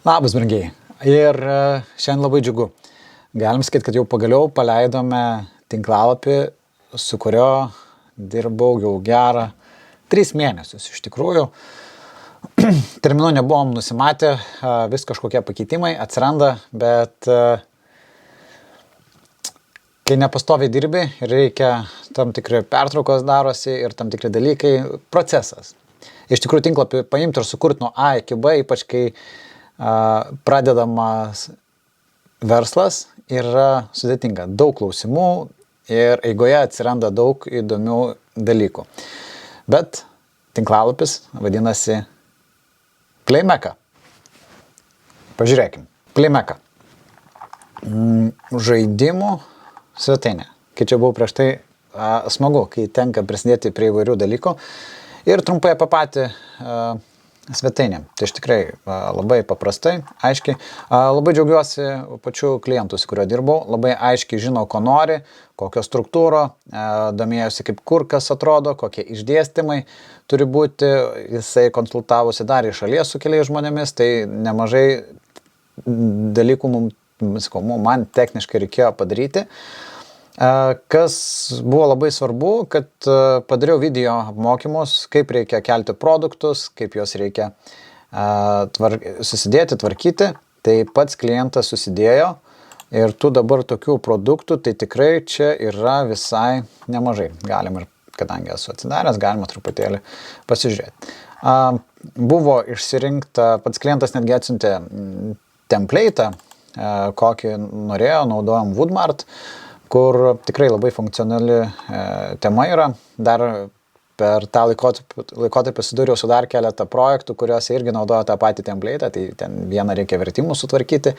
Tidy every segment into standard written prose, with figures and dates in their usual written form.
Labas, brangiai. Ir šiandien labai džiugu. Galim sakyti, kad jau pagaliau paleidome tinklalapį, su kurio dirbau jau gerą 3 mėnesius. Iš tikrųjų, terminų nebuvom nusimatę, vis kažkokie pakeitimai atsiranda, bet kai nepastoviai dirbi, reikia tam tikri pertraukos darosi ir tam tikri dalykai, procesas. Iš tikrųjų, tinklapį paimti ir sukurti nuo A iki B, ypač kai pradedamas verslas, yra sudėtinga. Daug klausimų ir eigoje atsiranda daug įdomių dalykų. Bet tinklalapis vadinasi Playmeka. Pažiūrėkim. Playmeka. Žaidimų svetainė. Kai čia buvau prieš tai, smagu, kai tenka prisidėti prie įvairių dalykų. Ir trumpai apie patį svetainę. Tai iš tikrai labai paprastai, aiškiai. Labai džiaugiuosi pačių klientų, su kurio dirbau. Labai aiškiai žinau, ko nori, kokio struktūro, domėjosi, kaip kur kas atrodo, kokie išdėstymai turi būti. Jisai konsultavosi dar iš šalies su keliais žmonėmis, tai nemažai dalykų man techniškai reikėjo padaryti. Kas buvo labai svarbu, kad padariau video apmokymus, kaip reikia kelti produktus, kaip juos reikia susidėti, tvarkyti. Tai pats klientas susidėjo ir tų dabar tokių produktų, tai tikrai čia yra visai nemažai. Galim ir, kadangi esu atsidaręs, galima truputėlį pasižiūrėti. Buvo išsirinkta, pats klientas netgi atsiuntė template'ą, kokį norėjo, naudojom Woodmart, kur tikrai labai funkcionali tema yra. Dar per tą laikotarpį susidūriau su dar keletą projektų, kuriuose irgi naudojo tą patį template'ą, tai ten vieną reikia vertimų sutvarkyti.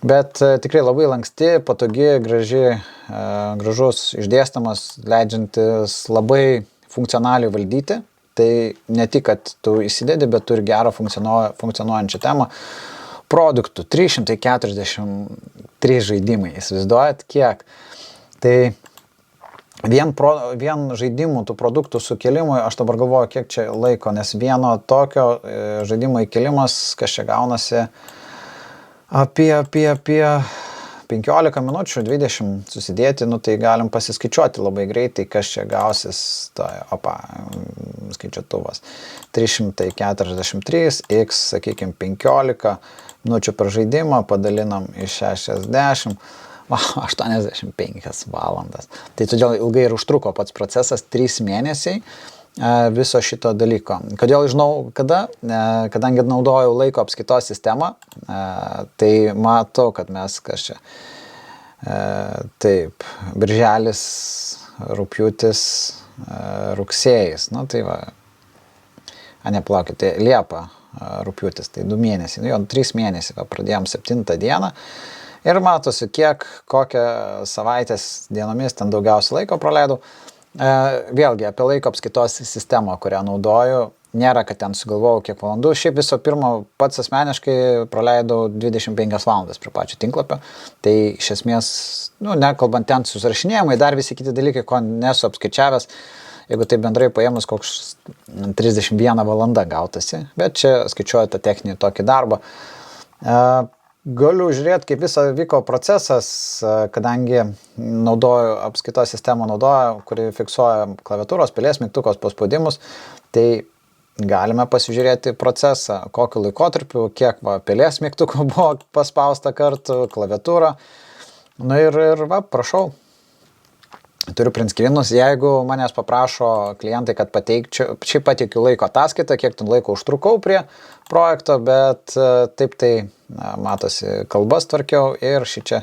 Bet tikrai labai lanksti, patogi, gražus išdėstamas, leidžiantis labai funkcionaliai valdyti. Tai ne tik, kad tu įsidedi, bet turi gerą funkcionuojančią temą. Produktų 343 žaidimai, įsivaizduojat kiek. Tai vien žaidimų tų produktų sukėlimui, aš dabar galvoju, kiek čia laiko, nes vieno tokio žaidimo įkėlimas, kas čia gaunasi apie 15 minučių, 20 susidėti, tai galim pasiskaičiuoti labai greitai, kas čia gausis, skaičiuotuvas. 343 x, sakykime, 15 minučių per žaidimą, padalinam iš 60, 85 valandas. Tai todėl ilgai ir užtruko pats procesas, 3 mėnesiai viso šito dalyko. Kodėl žinau, kada? Kadangi naudojau laiko apskaitos sistemą, tai matau, kad mes kas čia. Taip, birželis, rugpjūtis, rugsėjis. Tai va, neplaukite, Liepa, rugpjūtis, tai 2 mėnesiai. Jau 3 mėnesiai, pradėjom 7 dieną. Ir matosi, kokią savaitės dienomis ten daugiausiai laiko praleidau. Vėlgi, apie laiko apskaitos sistemą, kurią naudoju, nėra, kad ten sugalvojau kiek valandų. Šiaip viso pirmo pats asmeniškai praleidau 25 valandas prie pačio tinklapio. Tai iš esmės, nekalbant ten susirašinėjimai, dar visi kiti dalykai, ko nesu apskaičiavęs, jeigu tai bendrai paėmus koks 31 valanda gautasi. Bet čia skaičiuoju tą techninį tokį darbą. Galiu žiūrėti, kaip visą vyko procesas, kadangi naudoju apskaitos sistemą, kuri fiksuoja klaviatūros, pelės mygtukos paspaudimus, tai galime pasižiūrėti procesą, kokiu laikotarpiu, kiek pelės mygtukų buvo paspausta kartu, klaviatūra. Ir prašau, turiu printskrinus, jeigu manęs paprašo klientai, kad pateikčiau, šiaip pateikiu laiko ataskaitą, kiek ten laiko užtrukau prie projekto, bet taip tai matosi, kalbas tvarkiau ir šičia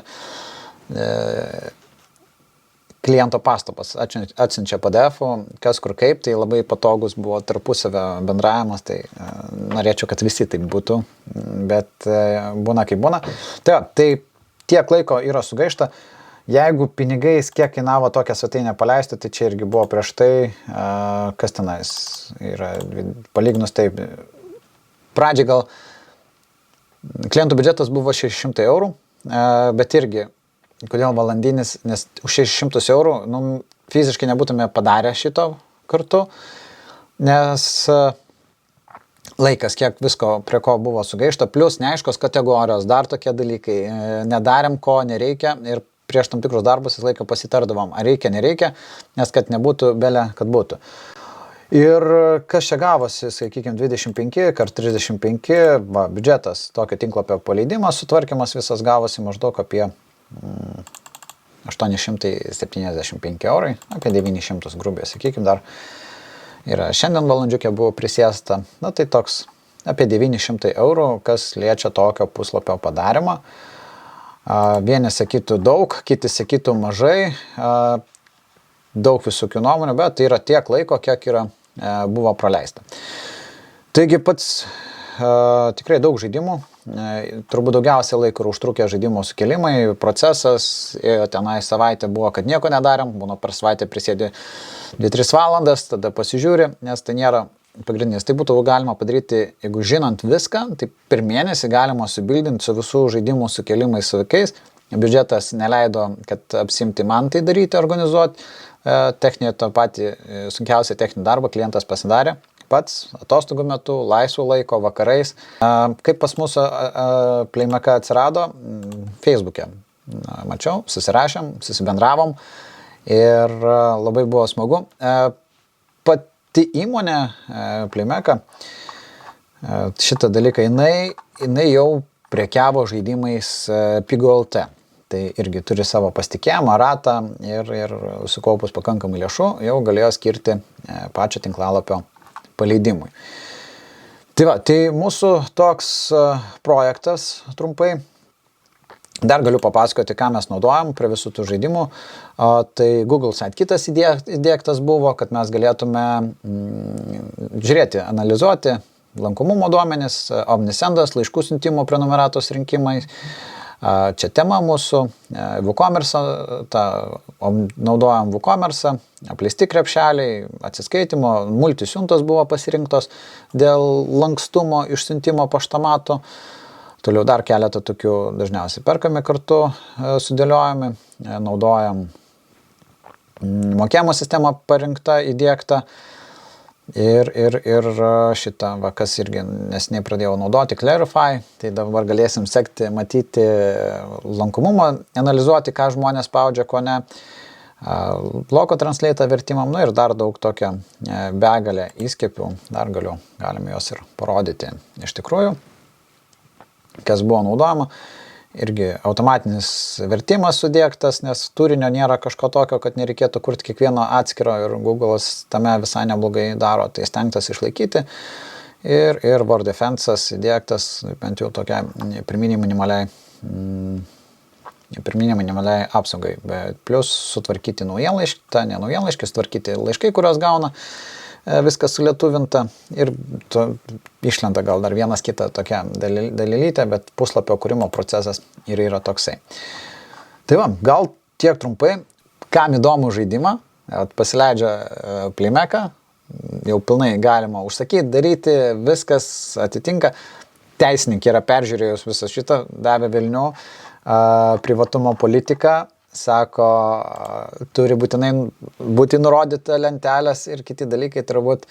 kliento pastabas atsiunčia PDF-ų, kas kur kaip, tai labai patogus buvo tarpusavio bendravimas, tai norėčiau, kad visi taip būtų, bet būna kaip būna. Tai tiek laiko yra sugaišta. Jeigu pinigais kiek kainavo tokią svetainę paleisti, tai čia irgi buvo prieš tai, kas tenais yra, palyginus taip. Pradžiai gal klientų biudžetas buvo 600 eurų, bet irgi, kodėl valandinis, nes už 600 eurų fiziškai nebūtume padarę šito kartu, nes laikas, kiek visko prie ko buvo sugaišta, plus neaiškos kategorijos, dar tokie dalykai, nedarėm ko nereikia ir prieš tam tikrus darbus visą laiką pasitardavom, ar reikia, nereikia, nes kad nebūtų belė, kad būtų. Ir kas čia gavosi, sakykime, 25 x 35 biudžetas, tokio tinklapio paleidimas, sutvarkymas visas gavosi maždaug apie 875 eurai, apie 900 grubiai, sakykime, dar yra šiandien valandžiukė buvo prisėsta, na tai toks apie 900 eurų, kas liečia tokio puslapio padarymą. Vieni sakytų daug, kiti sakytų mažai, daug visokių nuomonių, bet tai yra tiek laiko, kiek yra buvo praleista. Taigi pats tikrai daug žaidimų, turbūt daugiausiai laiko yra užtrukę žaidimo sukelimai, procesas, tenai savaitę buvo, kad nieko nedarėm, būna per savaitę prisėdi 2-3 valandas, tada pasižiūri, nes tai nėra pagrindinis. Tai būtų galima padaryti, jeigu žinant viską, tai per mėnesį galima subildinti su visų žaidimų sukelimais su vaikais. Biudžetas neleido, kad apsimti man tai daryti, organizuoti. Techninį tą patį sunkiausią techninį darbą klientas pasidarė pats, atostogų metu, laisvų laiko, vakarais. Kaip pas mūsų Playmeka atsirado? Facebook'e. Mačiau, susirašėm, susibendravom ir labai buvo smagu. Pati įmonė Playmeka, šitą dalyką, jinai jau prekiavo žaidimais Pigu.lt. Tai irgi turi savo pasitikėjimą, ratą ir sukaupus pakankamai lėšų jau galėjo skirti pačio tinklalapio paleidimui. Tai mūsų toks projektas trumpai. Dar galiu papasakoti, ką mes naudojam prie visų tų žaidimų. Tai Google Sidekitas įdiegtas buvo, kad mes galėtume žiūrėti, analizuoti lankomumo duomenis, Omnisendas, laiškų siuntimo prenumeratos rinkimai. Čia tema mūsų, WooCommerce, naudojam WooCommerce, apleisti krepšeliai, atsiskaitimo, multisiuntos buvo pasirinktos dėl lankstumo išsiuntimo paštamato. Toliau dar keletą tokių dažniausiai perkami kartu, sudėliojami, naudojam mokėjimo sistemą parinkta, įdiegta. Ir šitą, kas irgi nesiniai pradėjau naudoti, Clarify, tai dabar galėsim sekti, matyti lankomumą, analizuoti, ką žmonės spaudžia, ko ne, Loco Translate vertimam, ir dar daug tokią begalę įskiepių, dar galime juos ir parodyti iš tikrųjų, kas buvo naudojama. Irgi automatinis vertimas sudėktas, nes turinio nėra kažko tokio, kad nereikėtų kurti kiekvieno atskiro ir Google'as tame visai neblogai daro, tai stengtas išlaikyti. Ir Word Defense'as įdėktas, bent jau tokia pirminiai minimaliai apsaugai, bet plus sutvarkyti naujienlaiškį, ne naujienlaiškį, sutvarkyti laiškai, kurios gauna, viskas sulietuvinta ir išlenda gal dar vienas kitą tokia dalelytė, bet puslapio kūrimo procesas ir yra toksai. Tai va, gal tiek trumpai, kam įdomų žaidimą, pasileidžia Playmeka, jau pilnai galima užsakyti, daryti, viskas atitinka. Teisininkė yra peržiūrėjus visą šitą, davė velnių, privatumo politiką. Sako, turi būtinai būti nurodyta lentelės ir kiti dalykai, turbūt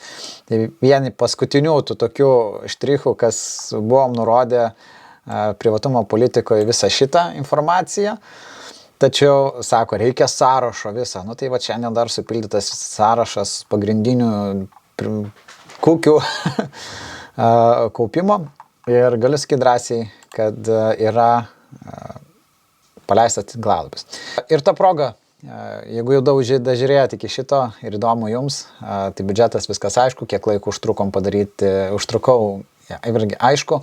vieni paskutinių tų tokių štrichų, kas buvom nurodę privatumo politikoje visą šitą informaciją. Tačiau, sako, reikia sąrašo visą. Tai va šiandien dar supildytas sąrašas pagrindinių kukių kaupimo. Ir galiu sakyti drąsiai, kad yra paleistas tinklalapis. Ir ta proga, jeigu jau daug žiūrėjote iki šito ir įdomu jums, tai biudžetas viskas aišku, kiek laiko užtrukom padaryti, užtrukau, irgi aišku,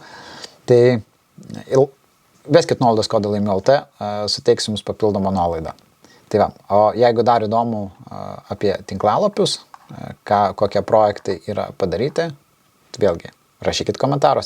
tai veskit nuolaidos kodą laimio.lt, suteiksiu jums papildomą nuolaidą. Tai va, o jeigu dar įdomu apie tinklalapius, kokie projektai yra padaryti, vėlgi, rašykit komentaruose.